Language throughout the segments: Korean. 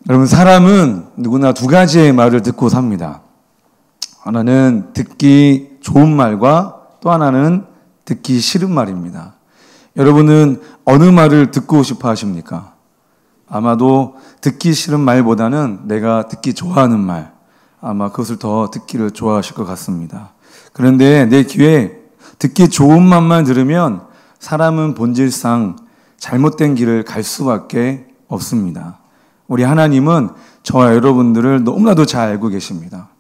여러분, 사람은 누구나 두 가지의 말을 듣고 삽니다. 하나는 듣기 좋은 말과 또 하나는 듣기 싫은 말입니다. 여러분은 어느 말을 듣고 싶어 하십니까? 아마도 듣기 싫은 말보다는 내가 듣기 좋아하는 말, 아마 그것을 더 듣기를 좋아하실 것 같습니다. 그런데 내 귀에 듣기 좋은 말만 들으면 사람은 본질상 잘못된 길을 갈 수밖에 없습니다. 우리 하나님은 저와 여러분들을 너무나도 잘 알고 계십니다.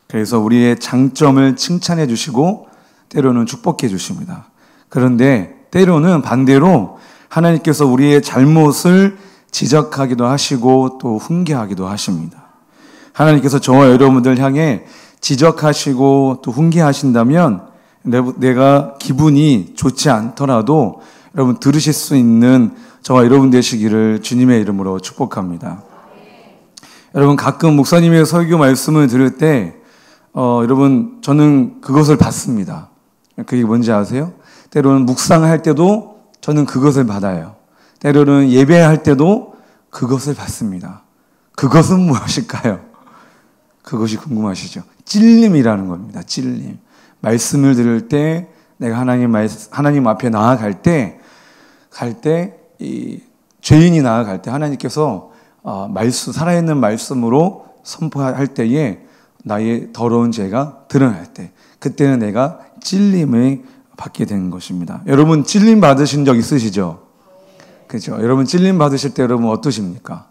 그래서 우리의 장점을 칭찬해 주시고 때로는 축복해 주십니다. 그런데 때로는 반대로 하나님께서 우리의 잘못을 지적하기도 하시고 또 훈계하기도 하십니다. 하나님께서 저와 여러분들 향해 지적하시고 또 훈계하신다면 내가 기분이 좋지 않더라도 여러분 들으실 수 있는 저와 여러분 되시기를 주님의 이름으로 축복합니다. 여러분, 가끔 목사님의 설교 말씀을 들을 때 여러분, 저는 그것을 받습니다. 그게 뭔지 아세요? 때로는 묵상할 때도 저는 그것을 받아요. 때로는 예배할 때도 그것을 받습니다. 그것은 무엇일까요? 그것이 궁금하시죠? 찔림이라는 겁니다. 찔림. 말씀을 들을 때 내가 하나님 앞에 나아갈 때, 이 죄인이 나아갈 때 하나님께서 살아있는 말씀으로 선포할 때에 나의 더러운 죄가 드러날 때, 그때는 내가 찔림을 받게 되는 것입니다. 여러분, 찔림 받으신 적 있으시죠? 그렇죠? 여러분, 찔림 받으실 때 여러분 어떠십니까?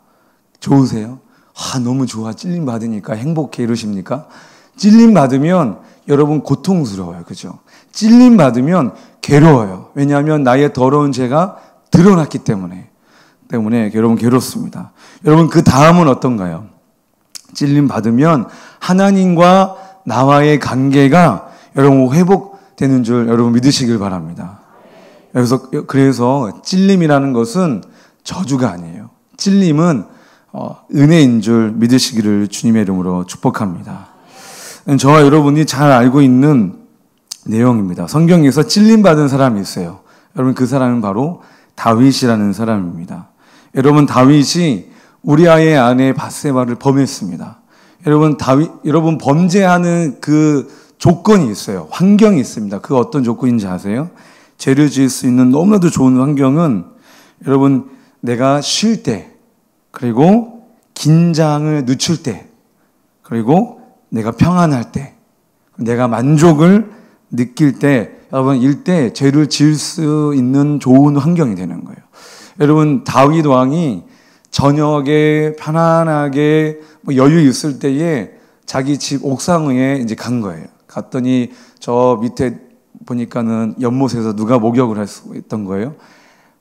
좋으세요? 너무 좋아. 찔림 받으니까 행복해 이러십니까? 찔림 받으면 여러분 고통스러워요. 그죠? 찔림 받으면 괴로워요. 왜냐하면 나의 더러운 죄가 드러났기 때문에 여러분 괴롭습니다. 여러분, 그 다음은 어떤가요? 찔림 받으면 하나님과 나와의 관계가 여러분 회복되는 줄 여러분 믿으시길 바랍니다. 그래서 찔림이라는 것은 저주가 아니에요. 찔림은 은혜인 줄 믿으시기를 주님의 이름으로 축복합니다. 저와 여러분이 잘 알고 있는 내용입니다. 성경에서 찔림받은 사람이 있어요. 여러분, 그 사람은 바로 다윗이라는 사람입니다. 여러분, 다윗이 우리아의 아내 밧세바를 범했습니다. 여러분 범죄하는 그 조건이 있어요. 환경이 있습니다. 그 어떤 조건인지 아세요? 죄를 지을 수 있는 너무나도 좋은 환경은 여러분, 내가 쉴 때, 그리고 긴장을 늦출 때, 그리고 내가 평안할 때, 내가 만족을 느낄 때, 여러분 일때 죄를 지을 수 있는 좋은 환경이 되는 거예요. 여러분, 다윗 왕이 저녁에 편안하게 여유 있을 때에 자기 집 옥상에 이제 간 거예요. 갔더니 저 밑에 보니까는 연못에서 누가 목욕을 할 수 있던 거예요.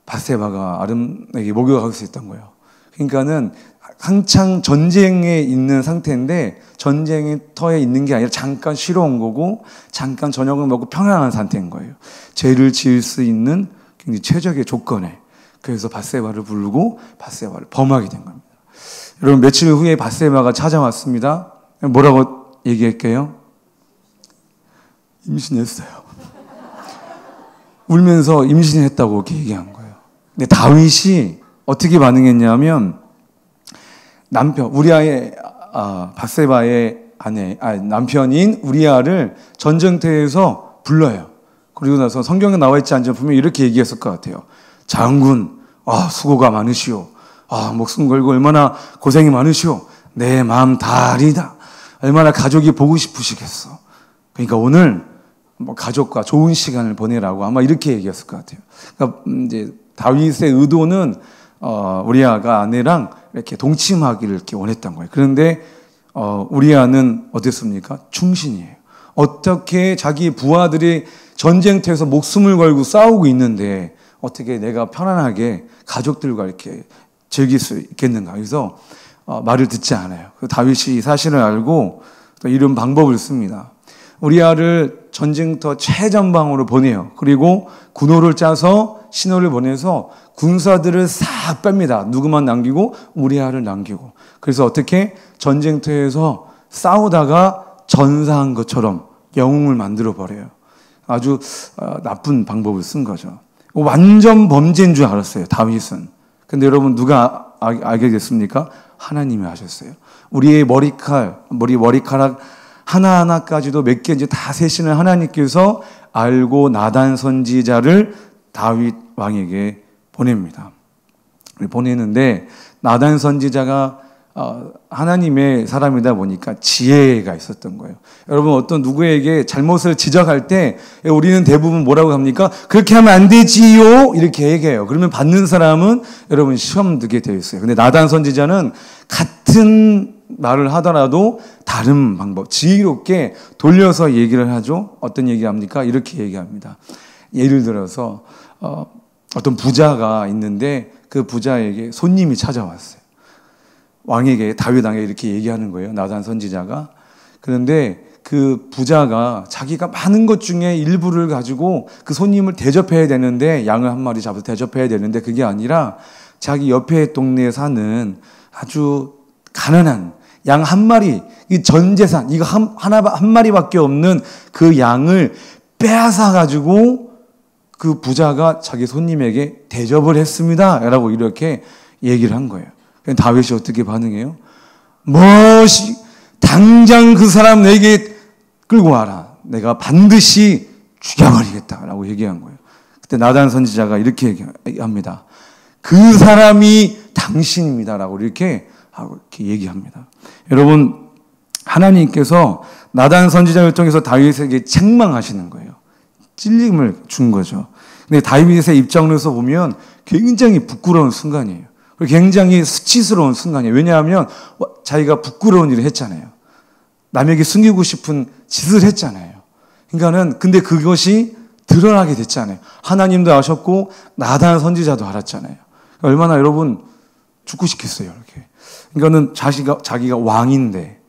밧세바가 아름에게 목욕을 할 수 있던 거예요. 그러니까는 한창 전쟁에 있는 상태인데 전쟁터에 있는 게 아니라 잠깐 쉬러 온 거고 잠깐 저녁을 먹고 평안한 상태인 거예요. 죄를 지을 수 있는 굉장히 최적의 조건에. 그래서 밧세바를 부르고 밧세바를 범하게 된 겁니다. 여러분, 며칠 후에 밧세바가 찾아왔습니다. 뭐라고 얘기할게요? 임신했어요. 울면서 임신했다고 이렇게 얘기한 거예요. 근데 다윗이 어떻게 반응했냐면 우리아의 밧세바의 남편인 우리아를 전쟁터에서 불러요. 그리고 나서 성경에 나와 있지 않지만 분명히 이렇게 얘기했을 것 같아요. 장군, 수고가 많으시오. 목숨 걸고 얼마나 고생이 많으시오. 내 마음 다 아리다. 얼마나 가족이 보고 싶으시겠어. 그러니까 오늘 가족과 좋은 시간을 보내라고 아마 이렇게 얘기했을 것 같아요. 그러니까 이제 다윗의 의도는 우리아가 아내랑 이렇게 동침하기를 이렇게 원했던 거예요. 그런데 우리아는 어땠습니까? 충신이에요. 어떻게 자기 부하들이 전쟁터에서 목숨을 걸고 싸우고 있는데 어떻게 내가 편안하게 가족들과 이렇게 즐길 수 있겠는가. 그래서 말을 듣지 않아요. 다윗이 사실을 알고 또 이런 방법을 씁니다. 우리아를 전쟁터 최전방으로 보내요. 그리고 군호를 짜서 신호를 보내서 군사들을 싹 뺍니다. 누구만 남기고 우리아를 남기고. 그래서 어떻게 전쟁터에서 싸우다가 전사한 것처럼 영웅을 만들어 버려요. 아주 나쁜 방법을 쓴 거죠. 완전 범죄인 줄 알았어요, 다윗은. 근데 여러분, 누가 알게 됐습니까? 하나님이 하셨어요. 우리의 머리카락 하나하나까지도 몇 개인지 다 세시는 하나님께서 알고 나단 선지자를 다윗 왕에게 보냅니다. 보내는데 나단 선지자가 하나님의 사람이다 보니까 지혜가 있었던 거예요. 여러분, 어떤 누구에게 잘못을 지적할 때 우리는 대부분 뭐라고 합니까? 그렇게 하면 안 되지요, 이렇게 얘기해요. 그러면 받는 사람은 여러분 시험 들게 되어 있어요. 근데 나단 선지자는 같은 말을 하더라도 다른 방법, 지혜롭게 돌려서 얘기를 하죠. 어떤 얘기를 합니까? 이렇게 얘기합니다. 예를 들어서 어떤 부자가 있는데 그 부자에게 손님이 찾아왔어요. 왕에게, 다윗 왕에게 이렇게 얘기하는 거예요, 나단 선지자가. 그런데 그 부자가 자기가 많은 것 중에 일부를 가지고 그 손님을 대접해야 되는데, 양을 한 마리 잡아서 대접해야 되는데 그게 아니라 자기 옆에 동네에 사는 아주 가난한 양 한 마리, 이 전 재산, 이거 한 마리밖에 없는 그 양을 빼앗아 가지고 그 부자가 자기 손님에게 대접을 했습니다 라고 이렇게 얘기를 한 거예요. 다윗이 어떻게 반응해요? 당장 그 사람 내게 끌고 와라. 내가 반드시 죽여버리겠다 라고 얘기한 거예요. 그때 나단 선지자가 이렇게 얘기합니다. 그 사람이 당신입니다 라고 이렇게 얘기합니다. 여러분, 하나님께서 나단 선지자를 통해서 다윗에게 책망하시는 거예요. 찔림을 준 거죠. 근데 다윗의 입장에서 보면 굉장히 부끄러운 순간이에요. 굉장히 수치스러운 순간이에요. 왜냐하면 자기가 부끄러운 일을 했잖아요. 남에게 숨기고 싶은 짓을 했잖아요. 그러니까는 근데 그것이 드러나게 됐잖아요. 하나님도 아셨고 나단 선지자도 알았잖아요. 얼마나 여러분 죽고 싶겠어요, 이렇게. 그러니까는 자기가 왕인데.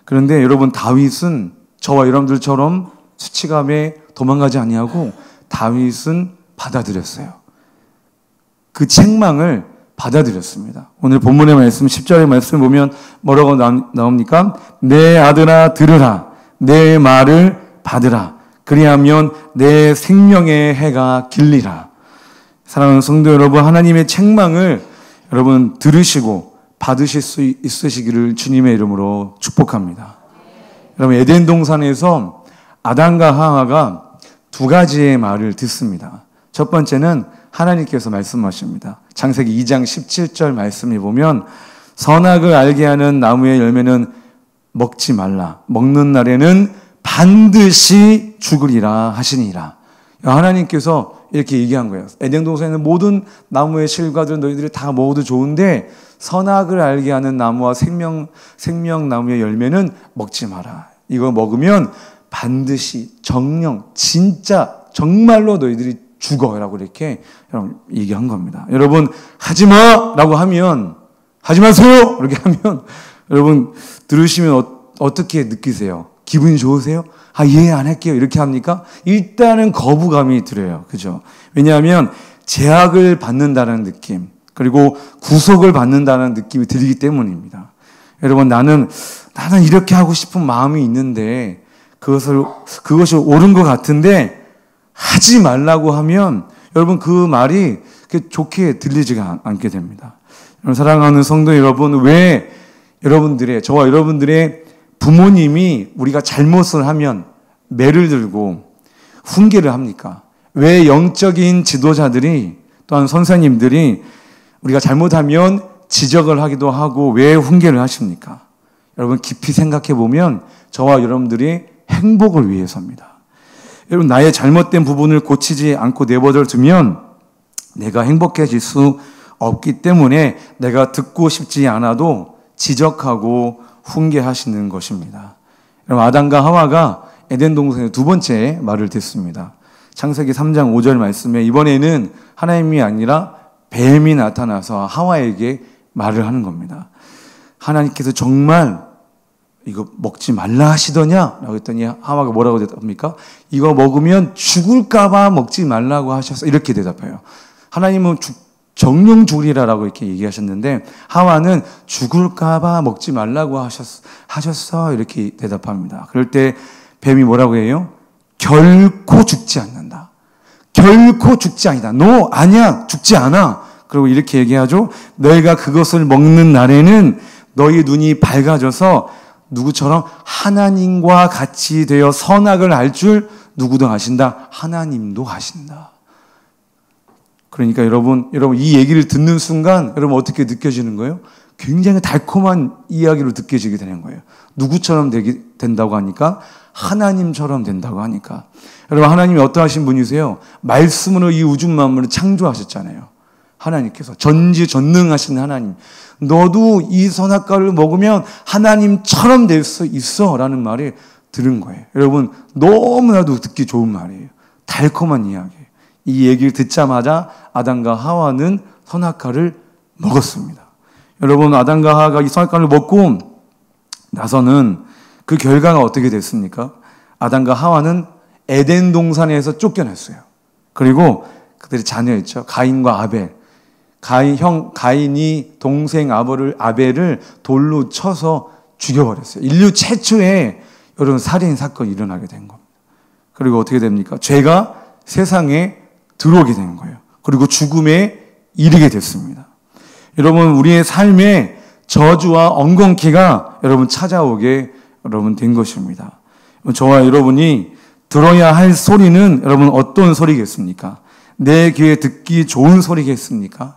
그런데 여러분, 다윗은 저와 여러분들처럼 수치감에 도망가지 아니하고 다윗은 받아들였어요. 그 책망을 받아들였습니다. 오늘 본문의 말씀 10절의 말씀 보면 뭐라고 나옵니까? 내 아들아 들으라, 내 말을 받으라, 그리하면 내 생명의 해가 길리라. 사랑하는 성도 여러분, 하나님의 책망을 여러분 들으시고 받으실 수 있으시기를 주님의 이름으로 축복합니다. 여러분, 에덴 동산에서 아담과 하와가 두 가지의 말을 듣습니다. 첫 번째는 하나님께서 말씀하십니다. 창세기 2장 17절 말씀을 보면 선악을 알게 하는 나무의 열매는 먹지 말라. 먹는 날에는 반드시 죽으리라 하시니라. 하나님께서 이렇게 얘기한 거예요. 에덴 동산에는 모든 나무의 실과들 너희들이 다 먹어도 좋은데 선악을 알게 하는 나무와 생명나무의 열매는 먹지 마라. 이거 먹으면 반드시 정령 진짜 정말로 너희들이 죽어라고 이렇게 얘기한 겁니다. 여러분, 하지마! 라고 하면, 하지 마세요! 이렇게 하면, 여러분, 들으시면 어떻게 느끼세요? 기분이 좋으세요? 예, 안 할게요. 이렇게 합니까? 일단은 거부감이 들어요. 그죠? 왜냐하면, 제약을 받는다는 느낌, 그리고 구속을 받는다는 느낌이 들기 때문입니다. 여러분, 나는 이렇게 하고 싶은 마음이 있는데, 그것이 옳은 것 같은데, 하지 말라고 하면 여러분 그 말이 좋게 들리지가 않게 됩니다. 사랑하는 성도 여러분, 왜 저와 여러분들의 부모님이 우리가 잘못을 하면 매를 들고 훈계를 합니까? 왜 영적인 지도자들이 또한 선생님들이 우리가 잘못하면 지적을 하기도 하고 왜 훈계를 하십니까? 여러분, 깊이 생각해 보면 저와 여러분들이 행복을 위해서입니다. 여러분, 나의 잘못된 부분을 고치지 않고 내버려 두면 내가 행복해질 수 없기 때문에 내가 듣고 싶지 않아도 지적하고 훈계하시는 것입니다. 여러분, 아담과 하와가 에덴 동산의 두 번째 말을 듣습니다. 창세기 3장 5절 말씀에 이번에는 하나님이 아니라 뱀이 나타나서 하와에게 말을 하는 겁니다. 하나님께서 정말 이거 먹지 말라 하시더냐? 라고 했더니 하와가 뭐라고 대답합니까? 이거 먹으면 죽을까봐 먹지 말라고 하셨어. 이렇게 대답해요. 하나님은 정령 죽으리라라고 이렇게 얘기하셨는데 하와는 죽을까봐 먹지 말라고 하셨어. 이렇게 대답합니다. 그럴 때 뱀이 뭐라고 해요? 결코 죽지 않는다. 결코 죽지 아니다. 너 아니야. 죽지 않아. 그리고 이렇게 얘기하죠. 너희가 그것을 먹는 날에는 너희 눈이 밝아져서 누구처럼 하나님과 같이 되어 선악을 알 줄 누구도 아신다. 하나님도 아신다. 그러니까 여러분 이 얘기를 듣는 순간 여러분 어떻게 느껴지는 거예요? 굉장히 달콤한 이야기로 느껴지게 되는 거예요. 누구처럼 된다고 하니까 하나님처럼 된다고 하니까. 여러분 하나님이 어떠하신 분이세요? 말씀으로 이 우주 만물을 창조하셨잖아요. 하나님께서 전지전능하신 하나님. 너도 이 선악과를 먹으면 하나님처럼 될 수 있어 라는 말을 들은 거예요. 여러분 너무나도 듣기 좋은 말이에요. 달콤한 이야기. 이 얘기를 듣자마자 아담과 하와는 선악과를 먹었습니다. 여러분 아담과 하와가 이 선악과를 먹고 나서는 그 결과가 어떻게 됐습니까? 아담과 하와는 에덴 동산에서 쫓겨났어요. 그리고 그들의 자녀였죠. 가인과 아벨. 가인이 동생 아벨을 돌로 쳐서 죽여버렸어요. 인류 최초의 여러분 살인 사건이 일어나게 된 겁니다. 그리고 어떻게 됩니까? 죄가 세상에 들어오게 된 거예요. 그리고 죽음에 이르게 됐습니다. 여러분 우리의 삶에 저주와 엉겅퀴가 여러분 찾아오게 여러분 된 것입니다. 저와 여러분이 들어야 할 소리는 여러분 어떤 소리겠습니까? 내 귀에 듣기 좋은 소리겠습니까?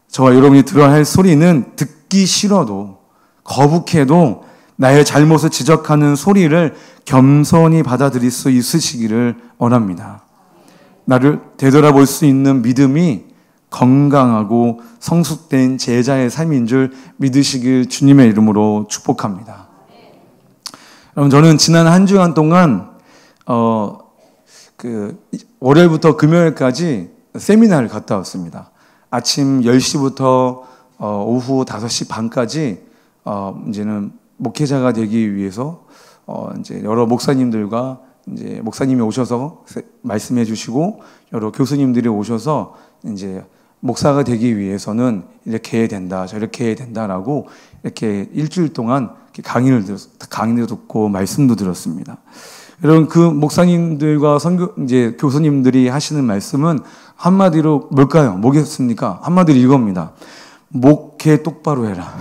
저와 여러분이 들어야 할 소리는 듣기 싫어도 거북해도 나의 잘못을 지적하는 소리를 겸손히 받아들일 수 있으시기를 원합니다. 나를 되돌아볼 수 있는 믿음이 건강하고 성숙된 제자의 삶인 줄 믿으시길 주님의 이름으로 축복합니다. 여러분 저는 지난 한 주간 동안 월요일부터 금요일까지 세미나를 갔다 왔습니다. 아침 10시부터 오후 5시 반까지 이제는 목회자가 되기 위해서 이제 여러 목사님들과 이제 목사님이 오셔서 말씀해 주시고 여러 교수님들이 오셔서 이제 목사가 되기 위해서는 이렇게 해야 된다, 저렇게 해야 된다라고 이렇게 일주일 동안 강의를 듣고 말씀도 들었습니다. 여러분 그 목사님들과 이제 교수님들이 하시는 말씀은 한마디로 뭘까요? 뭐겠습니까? 한마디로 이겁니다. 목회 똑바로 해라.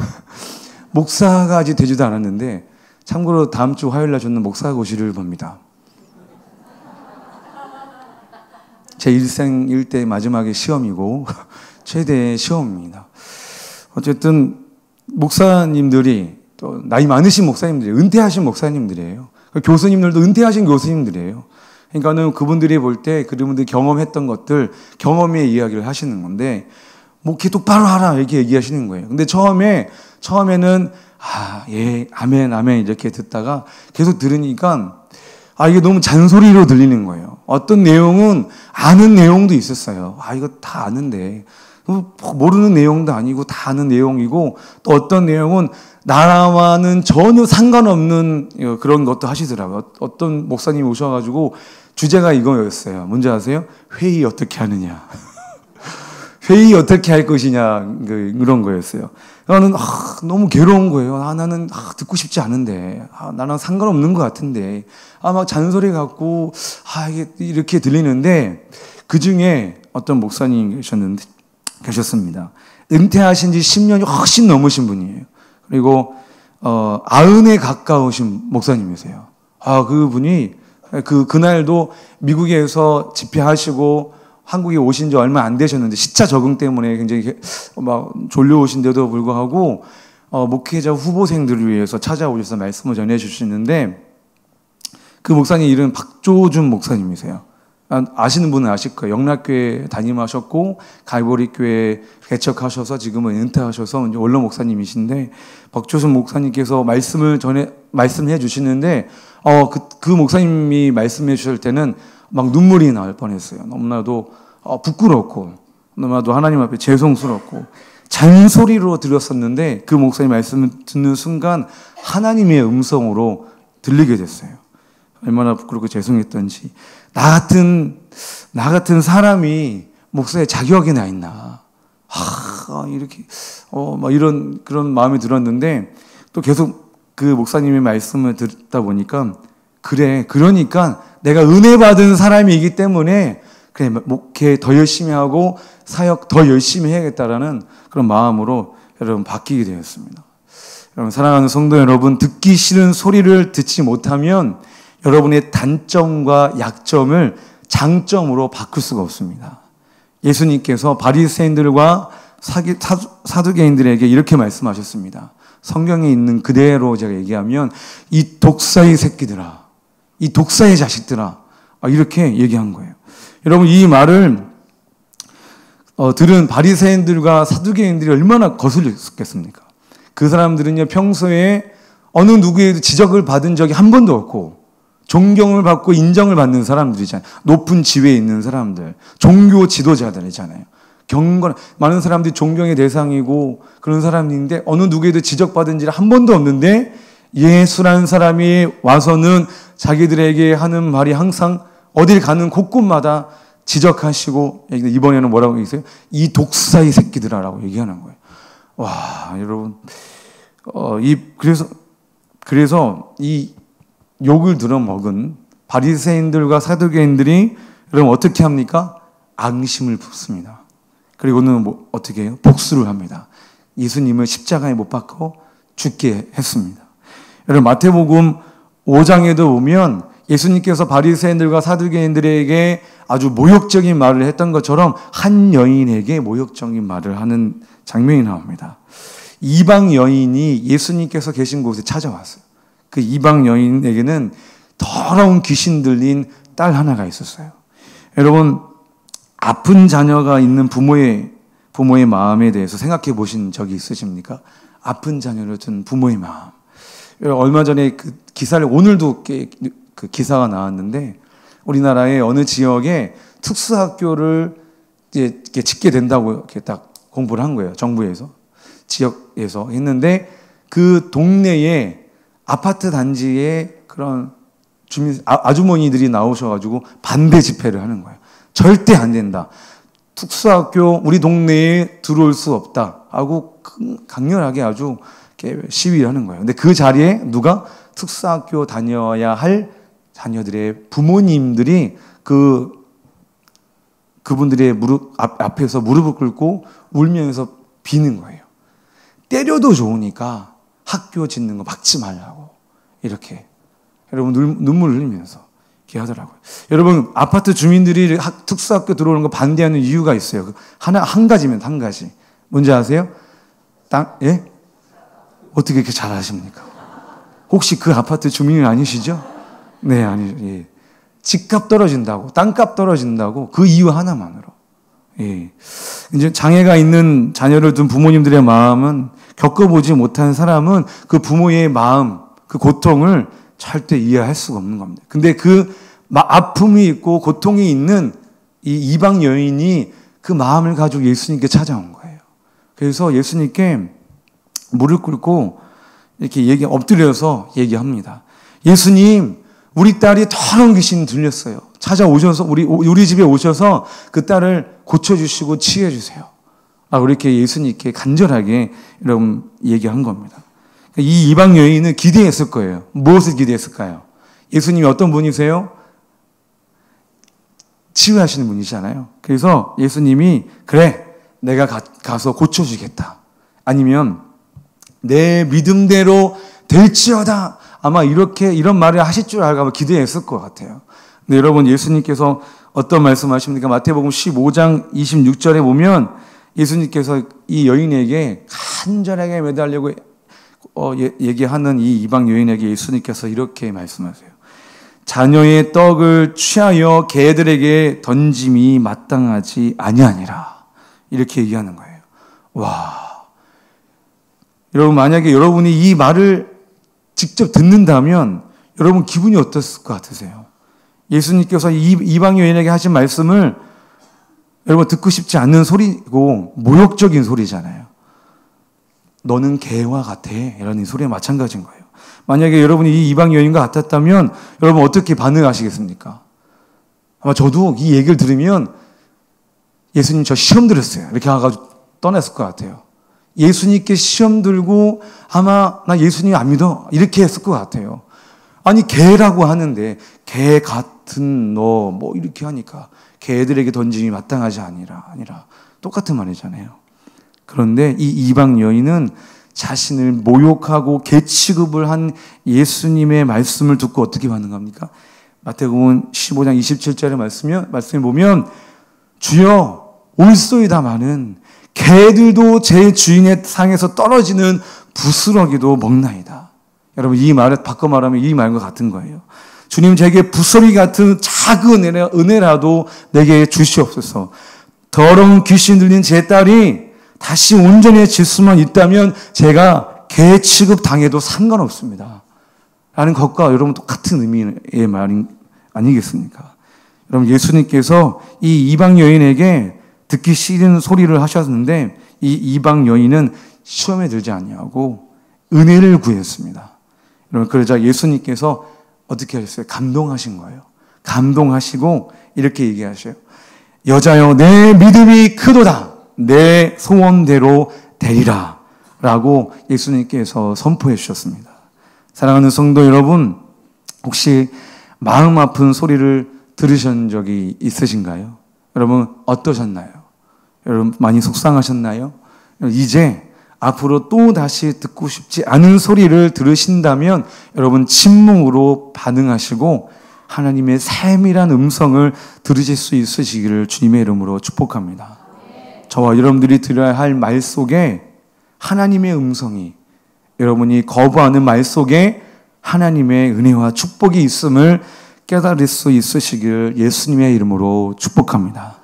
목사가 아직 되지도 않았는데 참고로 다음 주 화요일 날 저는 목사가 오시를 봅니다. 제 일생 일대 마지막의 시험이고 최대의 시험입니다. 어쨌든 목사님들이 또 나이 많으신 목사님들이 은퇴하신 목사님들이에요. 교수님들도 은퇴하신 교수님들이에요. 그러니까는 그분들이 볼 때 그분들이 경험했던 것들 경험의 이야기를 하시는 건데 목회 똑바로 하라 이렇게 얘기하시는 거예요. 근데 처음에는 예 아멘 아멘 이렇게 듣다가 계속 들으니까 이게 너무 잔소리로 들리는 거예요. 어떤 내용은 아는 내용도 있었어요. 이거 다 아는데. 모르는 내용도 아니고 다 아는 내용이고 또 어떤 내용은 나와는 전혀 상관없는 그런 것도 하시더라고요. 어떤 목사님이 오셔가지고 주제가 이거였어요. 뭔지 아세요? 회의 어떻게 하느냐. 회의 어떻게 할 것이냐 그런 거였어요. 나는 너무 괴로운 거예요. 나는 듣고 싶지 않은데 나랑 상관없는 것 같은데 막 잔소리 같고 이게 이렇게 들리는데 그중에 어떤 목사님 계셨습니다. 은퇴하신 지 10년이 훨씬 넘으신 분이에요. 그리고 90에 가까우신 목사님이세요. 그분이 그날도 미국에서 집회하시고 한국에 오신 지 얼마 안 되셨는데 시차 적응 때문에 굉장히 막 졸려오신데도 불구하고 목회자 후보생들을 위해서 찾아오셔서 말씀을 전해주시는데 그 목사님 이름 박조준 목사님이세요. 아시는 분은 아실 거예요. 영락교회 담임하셨고 갈보리교회 개척하셔서 지금은 은퇴하셔서 이제 원로 목사님이신데 박조준 목사님께서 말씀해 주시는데 그 목사님이 말씀해 주실 때는 막 눈물이 날 뻔했어요. 너무나도 부끄럽고 너무나도 하나님 앞에 죄송스럽고 잔소리로 들었었는데 그 목사님 말씀을 듣는 순간 하나님의 음성으로 들리게 됐어요. 얼마나 부끄럽고 죄송했던지 나 같은 사람이 목사의 자격이나 있나 이렇게 막 이런 그런 마음이 들었는데 또 계속 그 목사님의 말씀을 듣다 보니까 그러니까 내가 은혜 받은 사람이기 때문에 그래, 목회 더 열심히 하고 사역 더 열심히 해야겠다라는 그런 마음으로 여러분 바뀌게 되었습니다. 여러분, 사랑하는 성도 여러분, 듣기 싫은 소리를 듣지 못하면 여러분의 단점과 약점을 장점으로 바꿀 수가 없습니다. 예수님께서 바리새인들과 사두개인들에게 이렇게 말씀하셨습니다. 성경에 있는 그대로 제가 얘기하면 이 독사의 새끼들아, 이 독사의 자식들아, 이렇게 얘기한 거예요. 여러분, 이 말을 들은 바리새인들과 사두개인들이 얼마나 거슬렸겠습니까? 그 사람들은요, 평소에 어느 누구에도 지적을 받은 적이 한 번도 없고 존경을 받고 인정을 받는 사람들이잖아요. 높은 지위에 있는 사람들, 종교 지도자들이잖아요. 많은 사람들이 존경의 대상이고 그런 사람인데 어느 누구에도 지적받은 지 한 번도 없는데 예수라는 사람이 와서는 자기들에게 하는 말이 항상 어딜 가는 곳곳마다 지적하시고, 이번에는 뭐라고 얘기했어요? 이 독사의 새끼들아라고 얘기하는 거예요. 와, 여러분, 그래서 이 욕을 들어먹은 바리새인들과 사두개인들이 여러분 어떻게 합니까? 앙심을 품습니다. 그리고는 어떻게 해요? 복수를 합니다. 예수님을 십자가에 못 박고 죽게 했습니다. 여러분, 마태복음 5장에도 보면 예수님께서 바리새인들과 사두개인들에게 아주 모욕적인 말을 했던 것처럼 한 여인에게 모욕적인 말을 하는 장면이 나옵니다. 이방 여인이 예수님께서 계신 곳에 찾아왔어요. 그 이방 여인에게는 더러운 귀신 들린 딸 하나가 있었어요. 여러분, 아픈 자녀가 있는 부모의 마음에 대해서 생각해 보신 적이 있으십니까? 아픈 자녀를 둔 부모의 마음. 얼마 전에 그 기사를, 오늘도 그 기사가 나왔는데, 우리나라의 어느 지역에 특수학교를 이렇게 짓게 된다고 이렇게 딱 공부를 한 거예요. 정부에서, 지역에서 했는데, 그 동네에 아파트 단지에 그런 아주머니들이 나오셔가지고 반대 집회를 하는 거예요. 절대 안 된다. 특수학교 우리 동네에 들어올 수 없다 하고 강렬하게 아주 시위를 하는 거예요. 근데 그 자리에 누가? 특수학교 다녀야 할 자녀들의 부모님들이 그분들의 앞에서 무릎을 꿇고 울면서 비는 거예요. 때려도 좋으니까 학교 짓는 거 막지 말라고. 이렇게. 여러분, 눈물을 흘리면서 이렇게 하더라고요. 여러분, 아파트 주민들이 특수학교 들어오는 거 반대하는 이유가 있어요. 한 가지면 한 가지. 뭔지 아세요? 예? 어떻게 이렇게 잘 아십니까? 혹시 그 아파트 주민은 아니시죠? 네, 아니죠. 예. 집값 떨어진다고, 땅값 떨어진다고, 그 이유 하나만으로. 예. 이제 장애가 있는 자녀를 둔 부모님들의 마음은, 겪어보지 못한 사람은 그 부모의 마음, 그 고통을 절대 이해할 수가 없는 겁니다. 근데 그 아픔이 있고 고통이 있는 이 이방 여인이 그 마음을 가지고 예수님께 찾아온 거예요. 그래서 예수님께 무릎 꿇고 이렇게 엎드려서 얘기합니다. 예수님, 우리 딸이 더러운 귀신 들렸어요. 찾아오셔서, 우리 집에 오셔서 그 딸을 고쳐주시고 치유해주세요. 그렇게 예수님께 간절하게 여러분 얘기한 겁니다. 이 이방 여인은 기대했을 거예요. 무엇을 기대했을까요? 예수님이 어떤 분이세요? 치유하시는 분이잖아요. 그래서 예수님이 그래, 내가 가서 고쳐주겠다. 아니면 내 믿음대로 될지어다. 아마 이런 말을 하실 줄 알고 기대했을 것 같아요. 근데 여러분, 예수님께서 어떤 말씀하십니까? 마태복음 15장 26절에 보면 예수님께서 이 여인에게 간절하게 매달리고 얘기하는 이 이방 여인에게 예수님께서 이렇게 말씀하세요. 자녀의 떡을 취하여 개들에게 던짐이 마땅하지 아니하니라. 이렇게 얘기하는 거예요. 와. 여러분, 만약에 여러분이 이 말을 직접 듣는다면 여러분 기분이 어땠을 것 같으세요? 예수님께서 이방 여인에게 하신 말씀을 여러분 듣고 싶지 않는 소리고 모욕적인 소리잖아요. 너는 개와 같아. 이런 소리에 마찬가지인 거예요. 만약에 여러분이 이 이방 여인과 같았다면 여러분 어떻게 반응하시겠습니까? 아마 저도 이 얘기를 들으면 예수님 저 시험 들었어요. 이렇게 해가지고 떠났을 것 같아요. 예수님께 시험 들고 아마 나 예수님 안 믿어. 이렇게 했을 것 같아요. 아니 개라고 하는데 개 같은 너 뭐 이렇게 하니까 개들에게 던짐이 마땅하지 아니라 똑같은 말이잖아요. 그런데 이 이방 여인은 자신을 모욕하고 개 취급을 한 예수님의 말씀을 듣고 어떻게 반응합니까? 마태복음 15장 27절의 말씀에 보면 주여 올소이다마는 개들도 제 주인의 상에서 떨어지는 부스러기도 먹나이다. 여러분, 이 말을 바꿔 말하면 이 말과 같은 거예요. 주님, 제게 부스러기 같은 작은 은혜라도 내게 주시옵소서. 더러운 귀신 들린 제 딸이 다시 온전해질 수만 있다면 제가 개 취급 당해도 상관없습니다. 라는 것과 여러분 똑같은 의미의 말 아니겠습니까? 여러분, 예수님께서 이 이방 여인에게 듣기 싫은 소리를 하셨는데 이 이방 여인은 시험에 들지 아니하고 은혜를 구했습니다. 여러분, 그러자 예수님께서 어떻게 하셨어요? 감동하신 거예요. 감동하시고 이렇게 얘기하셔요. 여자여, 내 믿음이 크도다. 내 소원대로 되리라. 라고 예수님께서 선포해 주셨습니다. 사랑하는 성도 여러분, 혹시 마음 아픈 소리를 들으신 적이 있으신가요? 여러분, 어떠셨나요? 여러분, 많이 속상하셨나요? 이제 앞으로 또 다시 듣고 싶지 않은 소리를 들으신다면 여러분 침묵으로 반응하시고 하나님의 세밀한 음성을 들으실 수 있으시기를 주님의 이름으로 축복합니다. 저와 여러분들이 들어야 할 말 속에 하나님의 음성이, 여러분이 거부하는 말 속에 하나님의 은혜와 축복이 있음을 깨달을 수 있으시기를 예수님의 이름으로 축복합니다.